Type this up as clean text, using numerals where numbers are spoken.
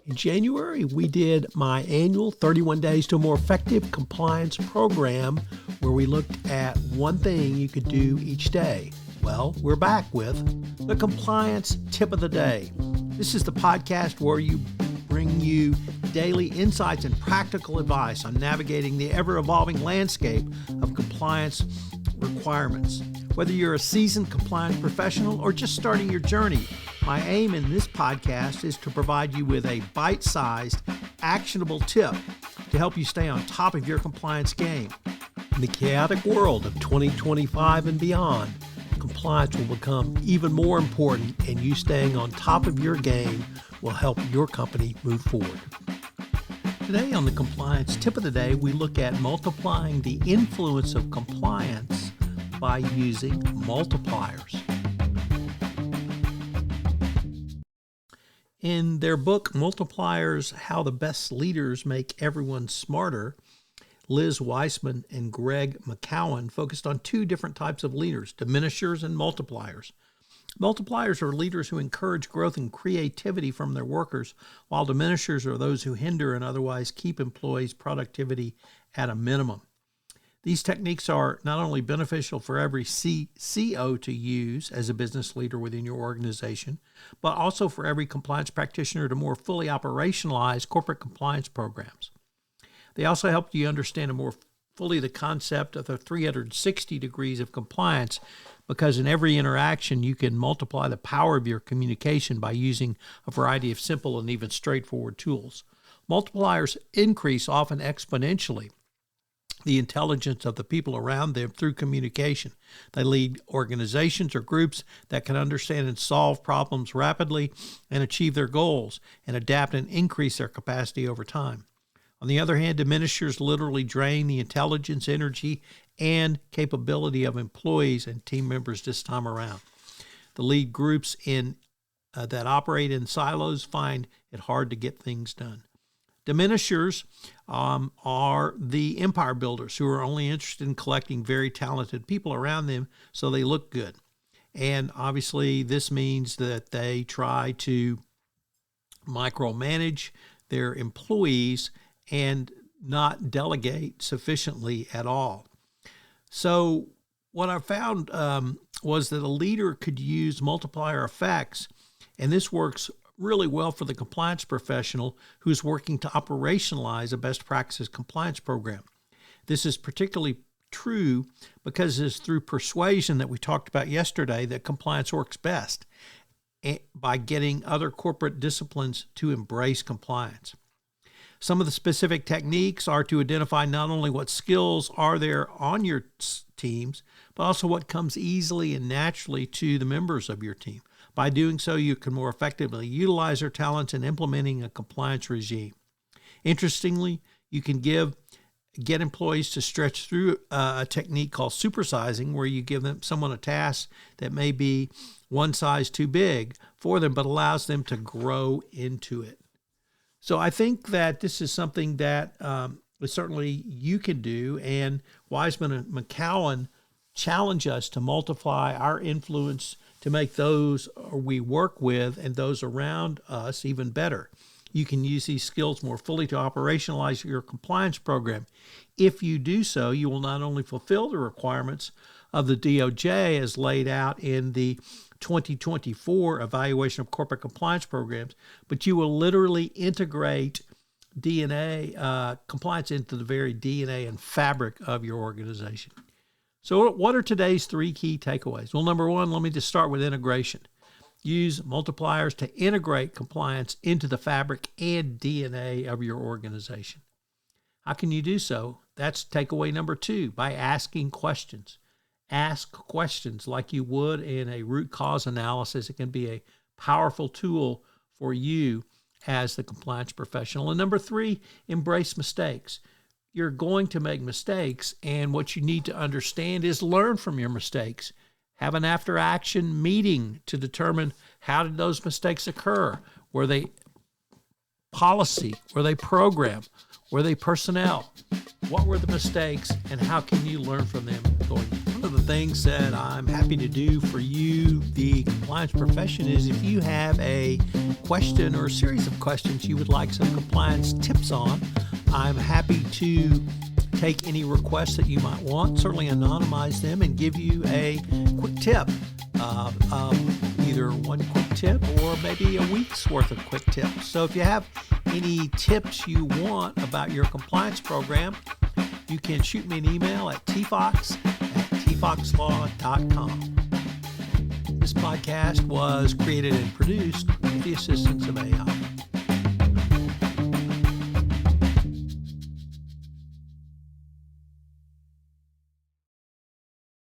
In January, we did my annual 31 Days to a More Effective Compliance program where we looked at one thing you could do each day. Well, we're back with the Compliance Tip of the Day. This is the podcast where we bring you daily insights and practical advice on navigating the ever-evolving landscape of compliance requirements. Whether you're a seasoned compliance professional or just starting your journey, my aim in this podcast is to provide you with a bite-sized, actionable tip to help you stay on top of your compliance game. In the chaotic world of 2025 and beyond, compliance will become even more important, and you staying on top of your game will help your company move forward. Today on the Compliance Tip of the Day, we look at multiplying the influence of compliance by using multipliers. In their book, Multipliers, How the Best Leaders Make Everyone Smarter, Liz Weissman and Greg McCowan focused on two different types of leaders, diminishers and multipliers. Multipliers are leaders who encourage growth and creativity from their workers, while diminishers are those who hinder and otherwise keep employees' productivity at a minimum. These techniques are not only beneficial for every CO to use as a business leader within your organization, but also for every compliance practitioner to more fully operationalize corporate compliance programs. They also help you understand more fully the concept of the 360 degrees of compliance, because in every interaction you can multiply the power of your communication by using a variety of simple and even straightforward tools. Multipliers increase, often exponentially, the intelligence of the people around them through communication. They lead organizations or groups that can understand and solve problems rapidly and achieve their goals and adapt and increase their capacity over time. On the other hand, diminishers literally drain the intelligence, energy, and capability of employees and team members this time around. The lead groups that operate in silos find it hard to get things done. Diminishers are the empire builders who are only interested in collecting very talented people around them so they look good. And obviously, this means that they try to micromanage their employees and not delegate sufficiently at all. So what I found was that a leader could use multiplier effects, and this works really well for the compliance professional who's working to operationalize a best practices compliance program. This is particularly true because it's through persuasion that we talked about yesterday that compliance works best, by getting other corporate disciplines to embrace compliance. Some of the specific techniques are to identify not only what skills are there on your teams, but also what comes easily and naturally to the members of your team. By doing so, you can more effectively utilize their talents in implementing a compliance regime. Interestingly, you can get employees to stretch through a technique called supersizing, where you give someone a task that may be one size too big for them, but allows them to grow into it. So I think that this is something that certainly you can do, and Weissman and McCowan challenge us to multiply our influence to make those we work with and those around us even better. You can use these skills more fully to operationalize your compliance program. If you do so, you will not only fulfill the requirements of the DOJ as laid out in the 2024 Evaluation of Corporate Compliance Programs, but you will literally integrate DNA compliance into the very DNA and fabric of your organization. So what are today's three key takeaways? Well, number one, let me just start with integration. Use multipliers to integrate compliance into the fabric and DNA of your organization. How can you do so? That's takeaway number two, by asking questions. Ask questions like you would in a root cause analysis. It can be a powerful tool for you as the compliance professional. And number three, embrace mistakes. You're going to make mistakes, and what you need to understand is learn from your mistakes. Have an after-action meeting to determine how did those mistakes occur. Were they policy? Were they program? Were they personnel? What were the mistakes, and how can you learn from them going forward? One of the things that I'm happy to do for you, the compliance profession, is if you have a question or a series of questions you would like some compliance tips on, I'm happy to take any requests that you might want, certainly anonymize them, and give you a quick tip. Either one quick tip or maybe a week's worth of quick tips. So if you have any tips you want about your compliance program, you can shoot me an email at tfox@tfoxlaw.com. This podcast was created and produced with the assistance of AI.